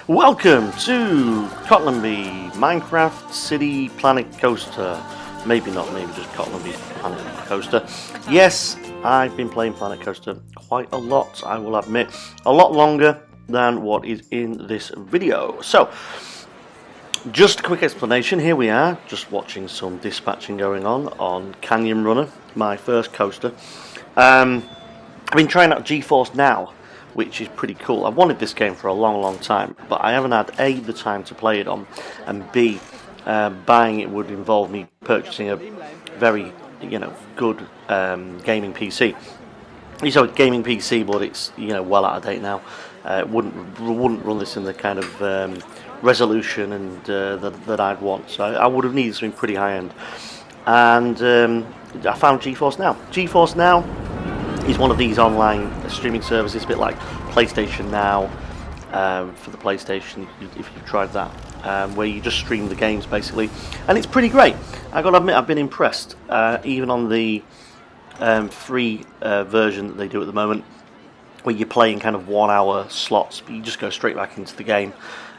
Welcome to Cottlandby Minecraft City Planet Coaster. Maybe not, maybe just Cottlandby Planet Coaster. Yes, I've been playing Planet Coaster quite a lot, I will admit. A lot longer than what is in this video. So, just a quick explanation. Here we are, just watching some dispatching going on Canyon Runner, my first coaster. I've been trying out GeForce Now, which is pretty cool. I've wanted this game for a long time, but I haven't had A, the time to play it on, and B, buying it would involve me purchasing a very, good gaming PC. It's a gaming PC, but it's, well out of date now. Wouldn't run this in the kind of resolution and that I'd want. So I would have needed something pretty high end. And I found GeForce Now. GeForce Now is one of these online streaming services, a bit like PlayStation Now for the PlayStation, if you've tried that, where you just stream the games basically, and it's pretty great. I got to admit, I've been impressed, even on the free version that they do at the moment, where you play in kind of 1 hour slots, but you just go straight back into the game.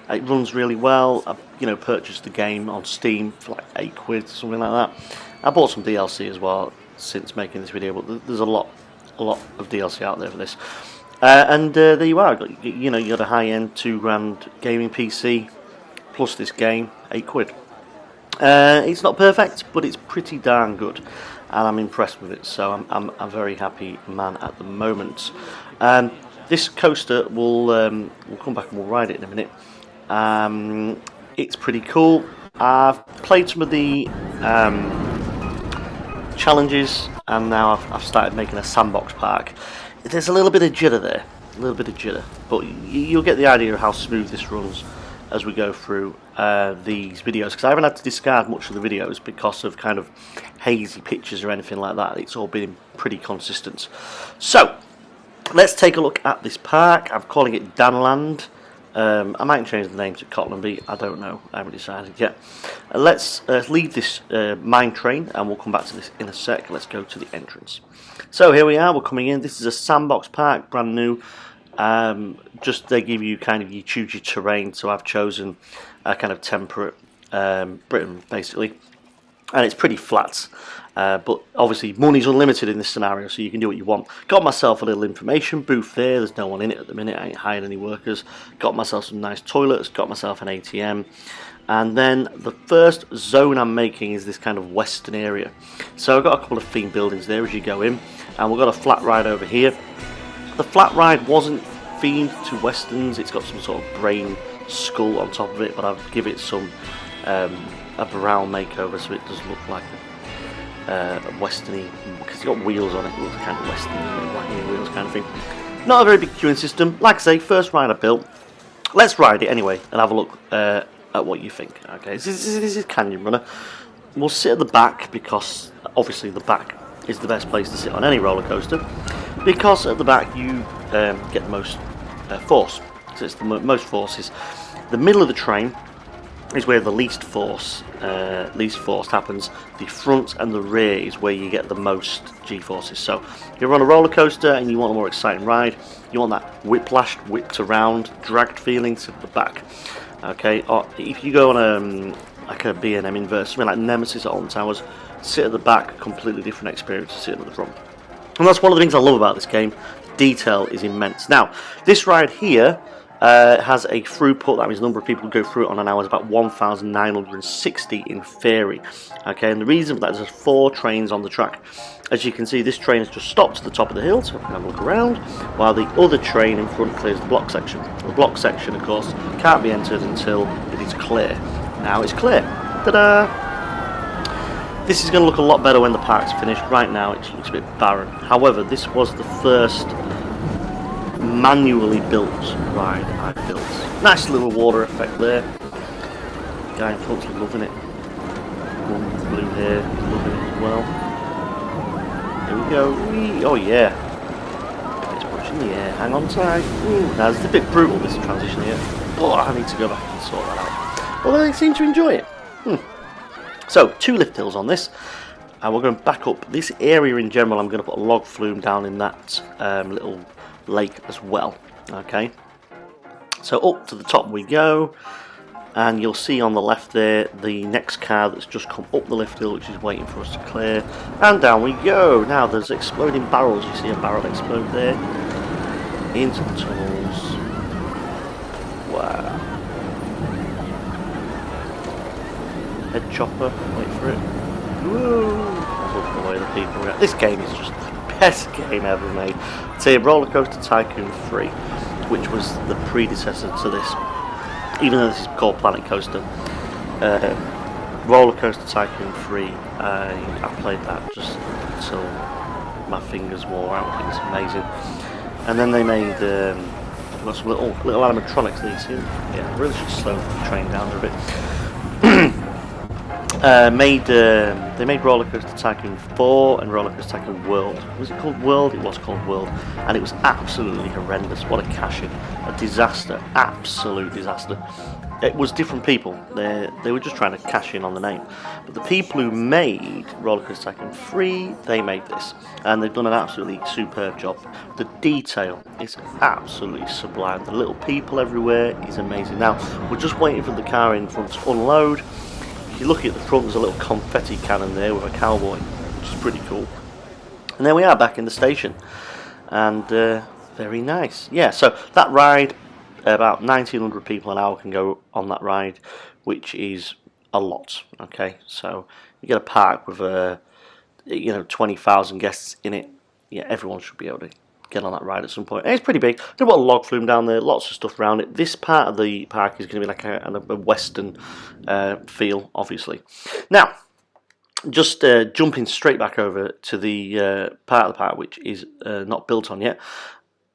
It runs really well. I've purchased the game on Steam for like £8, something like that. I bought some DLC as well since making this video, but there's a lot of DLC out there for this, and there you are. You got a high-end £2 gaming PC plus this game, £8. It's not perfect, but it's pretty darn good, and I'm impressed with it. So I'm a very happy man at the moment. This coaster we'll come back and we'll ride it in a minute. It's pretty cool. I've played some of the challenges, and now I've started making a sandbox park. There's a little bit of jitter there, but you'll get the idea of how smooth this runs as we go through these videos, because I haven't had to discard much of the videos because of kind of hazy pictures or anything like that. It's all been pretty consistent. So let's take a look at this park. I'm calling it Danland. I might change the name to Cottlandby, I don't know, I haven't decided yet. Let's leave this mine train, and we'll come back to this in a sec. Let's go to the entrance. So here we are, we're coming in. This is a sandbox park, brand new. Just they give you kind of, you choose your terrain, so I've chosen a kind of temperate Britain, basically. And it's pretty flat, but obviously money's unlimited in this scenario, so you can do what you want. Got myself a little information booth there. There's no one in it at the minute. I ain't hired any workers. Got myself some nice toilets. Got myself an ATM. And then the first zone I'm making is this kind of western area. So I've got a couple of themed buildings there as you go in, and we've got a flat ride over here. The flat ride wasn't themed to westerns. It's got some sort of brain skull on top of it, but I've given it some a brown makeover, so it does look like a westerny, because it's got wheels on it. It looks kind of westerny, wacky wheels kind of thing. Not a very big queuing system. Like I say, first ride I built. Let's ride it anyway and have a look at what you think. Okay, this is Canyon Runner. We'll sit at the back, because obviously the back is the best place to sit on any roller coaster, because at the back you get the most force. So it's the most forces. The middle of the train is where the least force happens. The front and the rear is where you get the most G-forces. So if you're on a roller coaster and you want a more exciting ride, you want that whiplashed, whipped around, dragged feeling, to the back. Okay, or if you go on like a B&M inverse, something like Nemesis at Alton Towers, sit at the back, completely different experience to sitting at the front. And that's one of the things I love about this game. The detail is immense. Now, this ride here has a throughput, that means the number of people who go through it on an hour is about 1,960 in theory. Okay, and the reason for that is there's 4 trains on the track. As you can see, this train has just stopped at the top of the hill, so I can have a look around, while the other train in front clears the block section. The block section, of course, can't be entered until it is clear. Now it's clear. Ta-da! This is going to look a lot better when the park's finished. Right now it looks a bit barren. However, this was the first manually built ride I built. Nice little water effect there. Guy in front's loving it. One with blue hair, loving it as well. There we go. Whee. Oh yeah. It's pushing the air. Hang on tight. Now it's a bit brutal, this transition here. Oh, I need to go back and sort that out. Although they seem to enjoy it. So 2 lift hills on this. And we're going to back up this area in general. I'm going to put a log flume down in that little lake as well. Okay. So up to the top we go, and you'll see on the left there the next car that's just come up the lift hill, which is waiting for us to clear, and down we go. Now there's exploding barrels. You see a barrel explode there into the tunnels. Wow. Head chopper, wait for it. Woo! I love the way the people react. This game is just the best game ever made. It's a Roller Coaster Tycoon 3, which was the predecessor to this. Even though this is called Planet Coaster, Roller Coaster Tycoon 3, I played that just until my fingers wore out. I think it's amazing. And then they made got some little animatronics that you see. Yeah, I really should slow the train down a bit. They made Roller Coaster Tycoon 4 and Roller Coaster Tycoon World. Was it called World? It was called World, and it was absolutely horrendous. What a cash-in, a disaster, absolute disaster. It was different people. They were just trying to cash in on the name. But the people who made Roller Coaster Tycoon 3, they made this, and they've done an absolutely superb job. The detail is absolutely sublime. The little people everywhere is amazing. Now we're just waiting for the car in front to unload. If you look at the front, there's a little confetti cannon there with a cowboy, which is pretty cool. And there we are back in the station, and very nice. Yeah, so that ride, about 1,900 people an hour can go on that ride, which is a lot. Okay, so you get a park with 20,000 guests in it. Yeah, everyone should be able to get on that ride at some point. And it's pretty big. There's a lot of log flume down there, lots of stuff around it. This part of the park is going to be like a western feel, obviously. Now, just jumping straight back over to the part of the park which is not built on yet.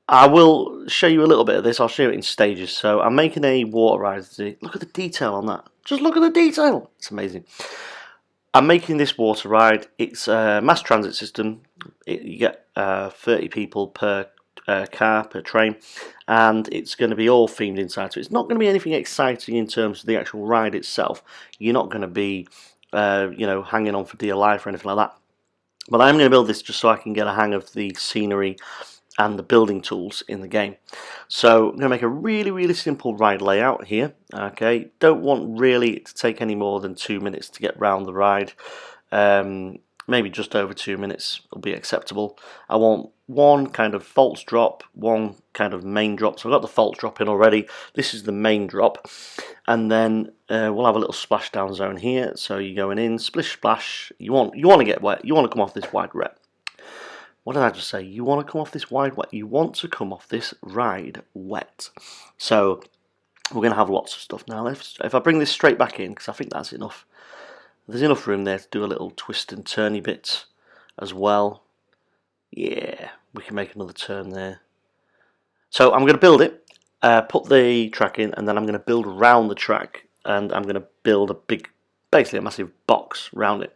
I will show you a little bit of this. I'll show it in stages. So I'm making a water ride. Look at the detail on that. Just look at the detail. It's amazing. I'm making this water ride. It's a mass transit system. You get 30 people per car, per train, and it's going to be all themed inside. So it's not going to be anything exciting in terms of the actual ride itself. You're not going to be, hanging on for dear life or anything like that. But I'm going to build this just so I can get a hang of the scenery and the building tools in the game. So I'm going to make a really, really simple ride layout here. Okay, don't want really to take any more than 2 minutes to get round the ride. Maybe just over 2 minutes will be acceptable. I want one kind of false drop, one kind of main drop. So I've got the false drop in already. This is the main drop, and then we'll have a little splashdown zone here. So you're going in, splish splash. You want to get wet. You want to come off this wide wet. What did I just say? You want to come off this wide wet. You want to come off this ride wet. So we're going to have lots of stuff now. If I bring this straight back in, because I think that's enough. There's enough room there to do a little twist and turny bit as well. Yeah, we can make another turn there. So I'm going to build it, put the track in, and then I'm going to build around the track, and I'm going to build basically a massive box around it.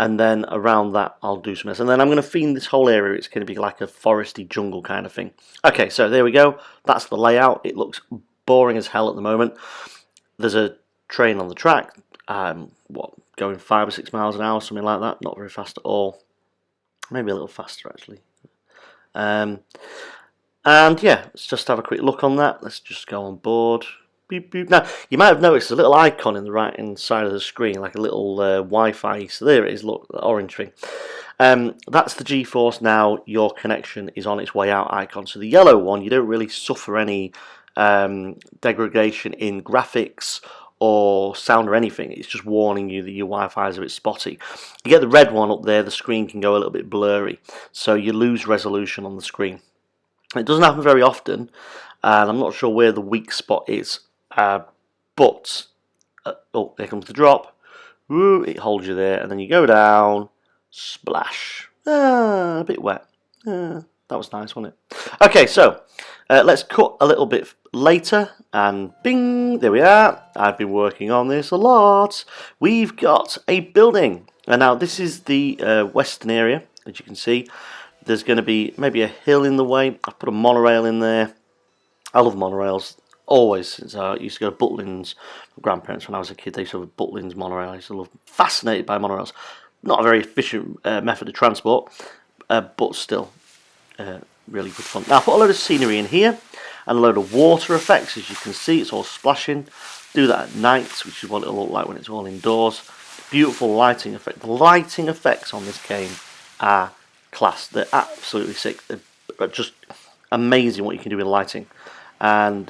And then around that I'll do some else. And then I'm going to theme this whole area. It's going to be like a foresty jungle kind of thing. Okay, so there we go. That's the layout. It looks boring as hell at the moment. There's a train on the track. Going 5 or 6 miles an hour, something like that. Not very fast at all. Maybe a little faster actually. And yeah, let's just have a quick look on that. Let's just go on board. Beep, beep. Now, you might have noticed a little icon in the right hand side of the screen, like a little Wi-Fi. So there it is, look, the orange thing. That's the GeForce Now, your connection is on its way out icon. So the yellow one, you don't really suffer any degradation in graphics or sound or anything. It's just warning you that your Wi-Fi is a bit spotty. You get the red one up there, the screen can go a little bit blurry, so you lose resolution on the screen. It doesn't happen very often, and I'm not sure where the weak spot is. But oh, there comes the drop. Woo, it holds you there, and then you go down, splash. A bit wet. That was nice, wasn't it? Okay, so let's cut a little bit later, and bing, there we are. I've been working on this a lot. We've got a building, and now this is the western area, as you can see. There's going to be maybe a hill in the way. I've put a monorail in there. I love monorails. Always, since I used to go to Butlins with grandparents when I was a kid. They used to have Butlins monorail. I used to love, fascinated by monorails. Not a very efficient method of transport, but still really good fun. Now I put a load of scenery in here. And a load of water effects, as you can see, it's all splashing. Do that at night, which is what it'll look like when it's all indoors. Beautiful lighting effect. The lighting effects on this game are class. They're absolutely sick. They're just amazing what you can do with lighting. And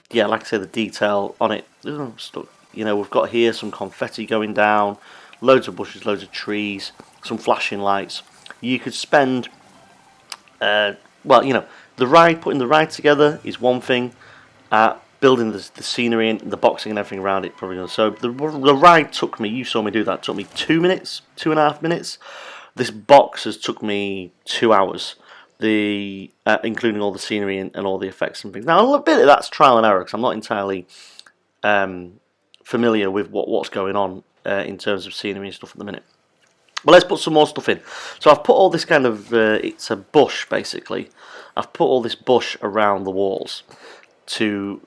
yeah, like I say, the detail on it. You know, we've got here some confetti going down, loads of bushes, loads of trees, some flashing lights. You could spend, well, you know, putting the ride together is one thing. Building the scenery and the boxing and everything around it probably does. So the ride took me, you saw me do that, took me 2 minutes, 2.5 minutes. This box has took me 2 hours, including all the scenery and all the effects and things. Now a little bit of that's trial and error because I'm not entirely familiar with what's going on in terms of scenery and stuff at the minute. But let's put some more stuff in. So I've put all this kind of, it's a bush basically. I've put all this bush around the walls to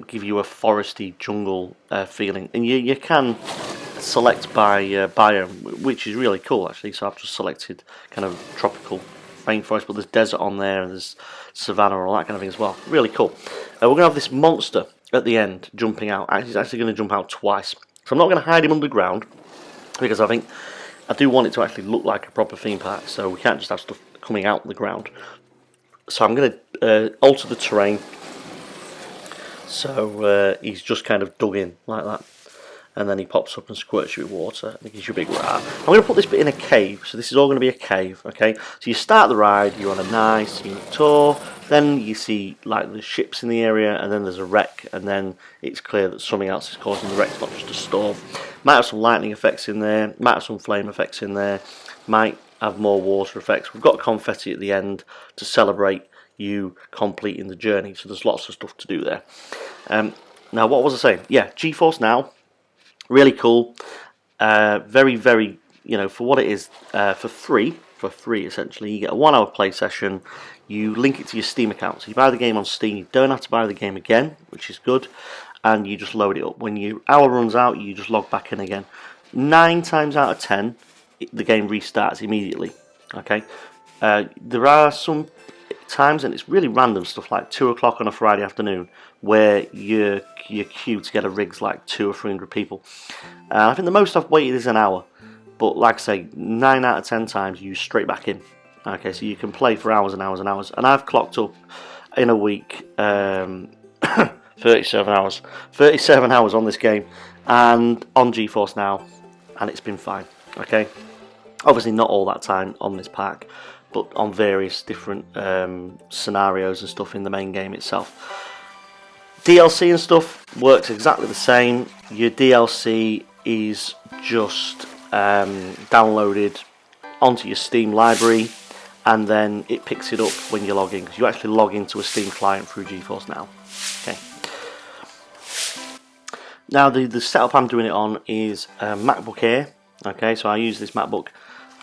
give you a foresty jungle feeling, and you can select by biome, which is really cool actually. So I've just selected kind of tropical rainforest, but there's desert on there and there's savanna and all that kind of thing as well. Really cool. We're going to have this monster at the end jumping out. He's actually going to jump out twice, so I'm not going to hide him underground because I do want it to actually look like a proper theme park, so we can't just have stuff coming out of the ground. So I'm going to alter the terrain. So he's just kind of dug in like that, and then he pops up and squirts you with water and gives you a big rat. I'm going to put this bit in a cave, so this is all going to be a cave, okay? So you start the ride, you're on a nice scenic tour, then you see like the ships in the area, and then there's a wreck, and then it's clear that something else is causing the wreck, it's not just a storm. Might have some lightning effects in there, might have some flame effects in there, might have more water effects. We've got confetti at the end to celebrate you completing the journey, so there's lots of stuff to do there. Now what was I saying? Yeah, GeForce Now, really cool, very, very, you know, for what it is, for free essentially. You get a 1 hour play session, you link it to your Steam account, so you buy the game on Steam, you don't have to buy the game again, which is good, and you just load it up. When your hour runs out, you just log back in again. 9 times out of 10 the game restarts immediately, okay? There are some times, and it's really random stuff, like 2 o'clock on a Friday afternoon, where your queue to get a rig's like 200 or 300 people. I think the most I've waited is an hour, but like I say, 9 out of 10 times you straight back in. Okay, so you can play for hours and hours and hours, and I've clocked up in a week 37 hours on this game, and on GeForce Now, and it's been fine. Okay, obviously not all that time on this pack, but on various different scenarios and stuff in the main game itself. DLC and stuff works exactly the same. Your DLC is just downloaded onto your Steam library, and then it picks it up when you log in, because you actually log into a Steam client through GeForce Now. Okay. Now the setup I'm doing it on is a MacBook Air. Okay, so I use this MacBook.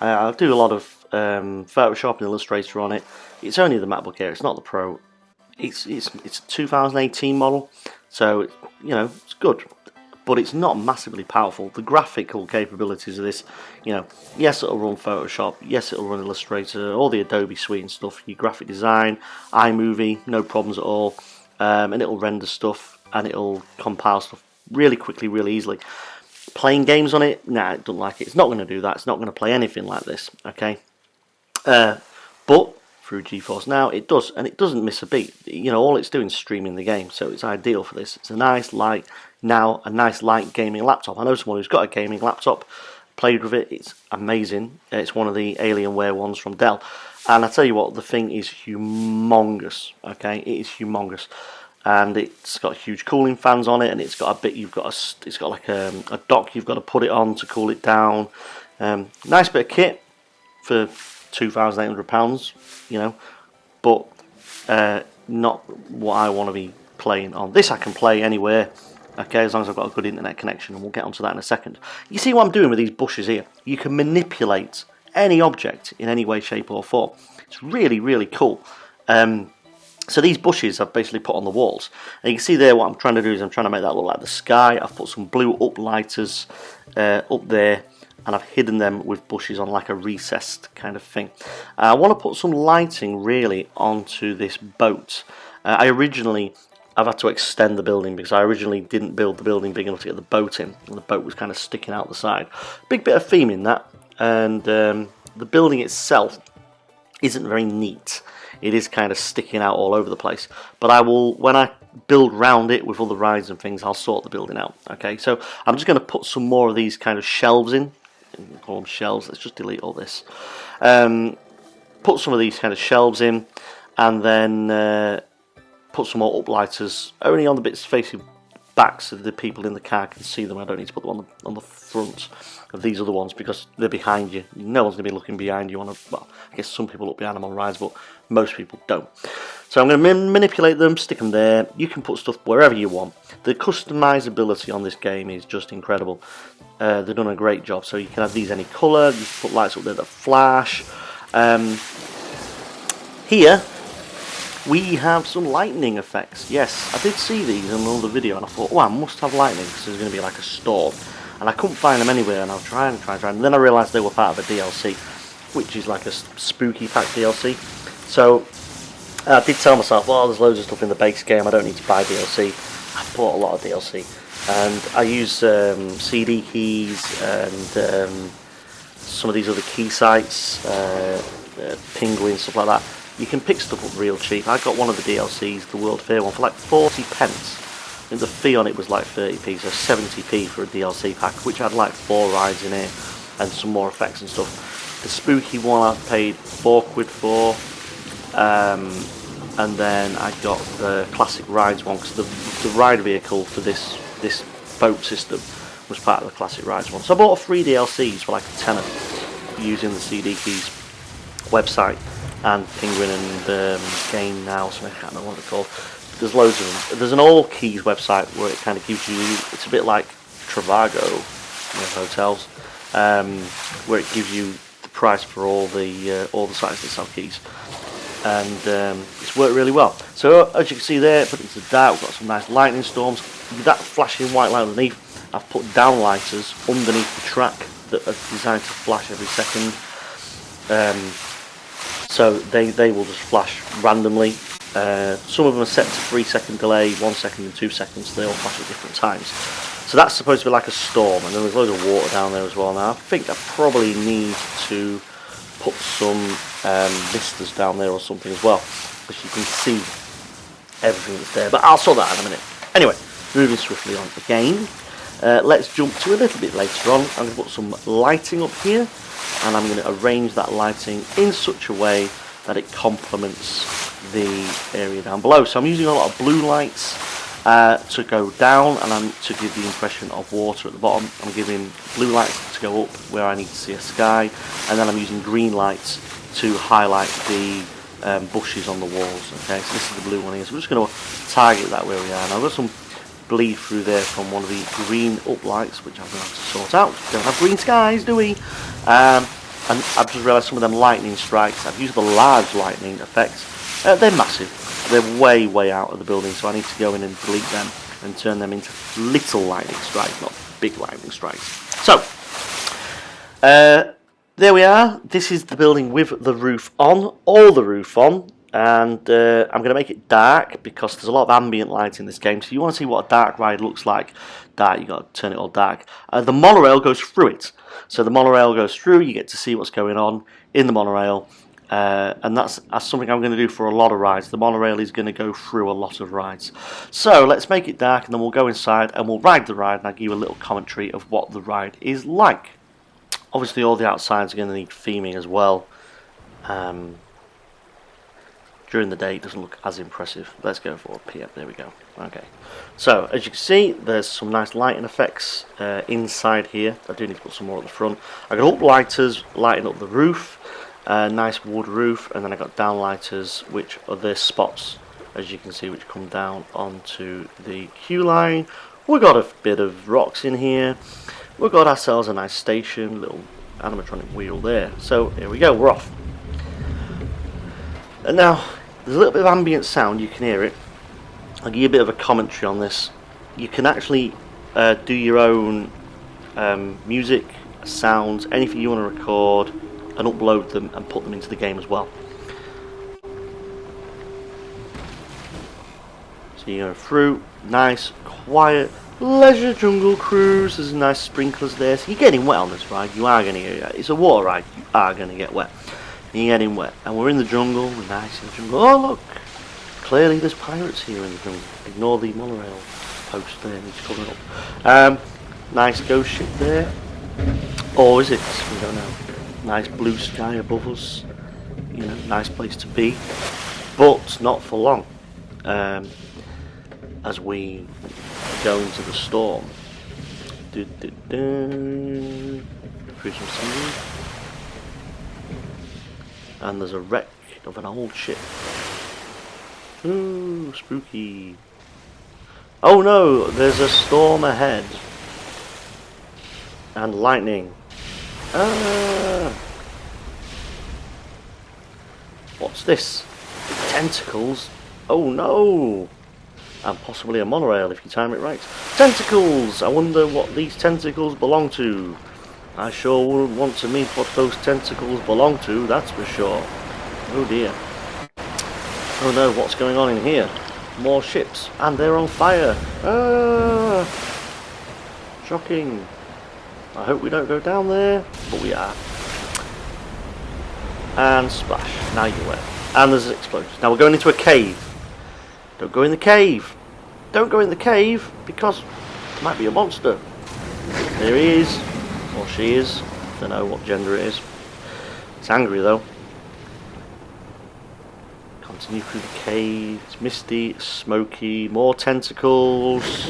I'll do a lot of Photoshop and Illustrator on it. It's only the MacBook Air, it's not the Pro. It's a 2018 model, so you know it's good, but it's not massively powerful. The graphical capabilities of this, you know, yes it'll run Photoshop, yes it'll run Illustrator, all the Adobe suite and stuff, your graphic design, iMovie, no problems at all, and it'll render stuff and it'll compile stuff really quickly, really easily. Playing games on it, nah, it doesn't like it. It's not going to do that. It's not going to play anything like this, okay? But through GeForce Now, it does, and it doesn't miss a beat. You know, all it's doing is streaming the game, so it's ideal for this. It's a nice light gaming laptop. I know someone who's got a gaming laptop, played with it. It's amazing. It's one of the Alienware ones from Dell, and I tell you what, the thing is humongous. Okay, it is humongous. And it's got huge cooling fans on it, and it's got a bit. It's got like a dock you've got to put it on to cool it down. Nice bit of kit for £2,800, you know, but not what I want to be playing on. This I can play anywhere, okay, as long as I've got a good internet connection, and we'll get onto that in a second. You see what I'm doing with these bushes here? You can manipulate any object in any way, shape, or form. It's really, really cool. So these bushes I've basically put on the walls, and you can see there what I'm trying to do is I'm trying to make that look like the sky. I've put some blue uplighters up there, and I've hidden them with bushes on like a recessed kind of thing. I want to put some lighting really onto this boat, I've had to extend the building because I originally didn't build the building big enough to get the boat in, and the boat was kind of sticking out the side. Big bit of theme in that, and the building itself isn't very neat. It is kind of sticking out all over the place. But I will, when I build round it with all the rides and things, I'll sort the building out. Okay, so I'm just going to put some more of these kind of shelves in. You can call them shelves. Let's just delete all this. Put some of these kind of shelves in, and then put some more uplighters only on the bits facing back so the people in the car can see them. I don't need to put them on the front of these other ones because they're behind you. No one's going to be looking behind you well, I guess some people look behind them on rides, but most people don't. So I'm going to manipulate them, stick them there. You can put stuff wherever you want. The customizability on this game is just incredible. They've done a great job. So you can have these any colour, you can put lights up there that flash. Here we have some lightning effects. Yes, I did see these in another video and I thought, oh, I must have lightning because there's going to be like a storm. And I couldn't find them anywhere, and I was trying. And then I realised they were part of a DLC, which is like a spooky pack DLC. So I did tell myself, well, there's loads of stuff in the base game, I don't need to buy DLC. I bought a lot of DLC. And I use CD keys and some of these other key sites, Penguin, stuff like that. You can pick stuff up real cheap. I got one of the DLCs, the World Fair one, for like 40 pence. And the fee on it was like 30p, so 70p for a DLC pack, which had like 4 rides in here and some more effects and stuff. The spooky one I paid £4 for, and then I got the classic rides one because the ride vehicle for this boat system was part of the classic rides one. So I bought 3 DLCs for like a tenner using the CD Keys website and Penguin and Game Now, so I can't remember what they're called. There's loads of them. There's an All Keys website where it kind of gives you, it's a bit like Trivago, hotels, where it gives you the price for all the sites that sell keys, and it's worked really well. So as you can see there, put it into the dark. We've got some nice lightning storms. With that flashing white light underneath, I've put downlighters underneath the track that are designed to flash every second. So they will just flash randomly. Some of them are set to 3-second delay, 1 second and 2 seconds, so they all flash at different times. So that's supposed to be like a storm, and then there's loads of water down there as well. Now I think I probably need to put some misters down there or something as well, because you can see everything that's there, but I'll sort that out in a minute. Anyway, moving swiftly on again, let's jump to a little bit later on. I'm going to put some lighting up here, and I'm going to arrange that lighting in such a way that it complements the area down below. So I'm using a lot of blue lights to go down, and I'm to give the impression of water at the bottom. I'm giving blue lights to go up where I need to see a sky, and then I'm using green lights to highlight the bushes on the walls. Okay, so this is the blue one here. So we're just going to target that where we are. Now I've got some bleed through there from one of the green up lights, which I'm going to have to sort out. Don't have green skies, do we? And I've just realised some of them lightning strikes, I've used the large lightning effects. They're massive. They're way out of the building, so I need to go in and delete them and turn them into little lightning strikes, not big lightning strikes. So, there we are. This is the building with the roof on, all the roof on. And I'm going to make it dark because there's a lot of ambient light in this game. So you want to see what a dark ride looks like. Dark, you've got to turn it all dark. The monorail goes through it. So the monorail goes through, you get to see what's going on in the monorail. And that's something I'm going to do for a lot of rides. The monorail is going to go through a lot of rides. So let's make it dark, and then we'll go inside and we'll ride the ride, and I'll give you a little commentary of what the ride is like. Obviously all the outsides are going to need theming as well. During the day it doesn't look as impressive. Let's go for PM. There we go. Okay. So as you can see, there's some nice lighting effects inside here. I do need to put some more at the front. I got uplighters lighting up the roof, nice wood roof, and then I got downlighters, which are the spots, as you can see, which come down onto the queue line. We got a bit of rocks in here. We've got ourselves a nice station, little animatronic wheel there. So here we go. We're off. And now there's a little bit of ambient sound, you can hear it. I'll give you a bit of a commentary on this. You can actually do your own music, sounds, anything you want to record, and upload them and put them into the game as well. So you go through, nice, quiet, leisure jungle cruise. There's nice sprinklers there. So you're getting wet on this ride. You are going to get, it's a water ride. You are going to get wet. You're getting wet. And we're in the jungle. We're nice in the jungle. Oh, look. Clearly there's pirates here in the jungle. Ignore the monorail post there. He's coming up. Nice ghost ship there. Or is it? We don't know. Nice blue sky above us. You know, nice place to be. But not for long. As we go into the storm. Through some sand. And there's a wreck of an old ship. Ooh, spooky. Oh no, there's a storm ahead. And lightning. Ah. What's this? Tentacles? Oh no! And possibly a monorail if you time it right. Tentacles! I wonder what these tentacles belong to. I sure wouldn't want to meet what those tentacles belong to, that's for sure. Oh dear. Oh no, what's going on in here? More ships, and they're on fire. Ah! Shocking. I hope we don't go down there, but we are. And splash. Now you're wet. And there's explosions. Now we're going into a cave. Don't go in the cave. Don't go in the cave, because it might be a monster. There he is. Or she is. Don't know what gender it is. It's angry though. Continue through the cave. It's misty, it's smoky, more tentacles.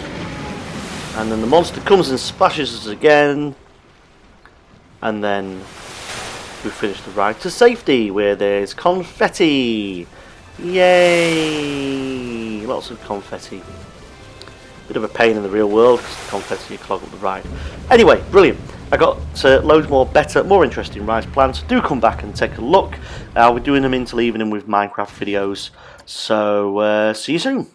And then the monster comes and splashes us again. And then we finish the ride to safety where there's confetti. Yay! Lots of confetti. Bit of a pain in the real world because the confetti clog up the ride. Anyway, brilliant. I got loads more better, more interesting rides planned. So do come back and take a look. We're doing them interleaving with Minecraft videos. So see you soon.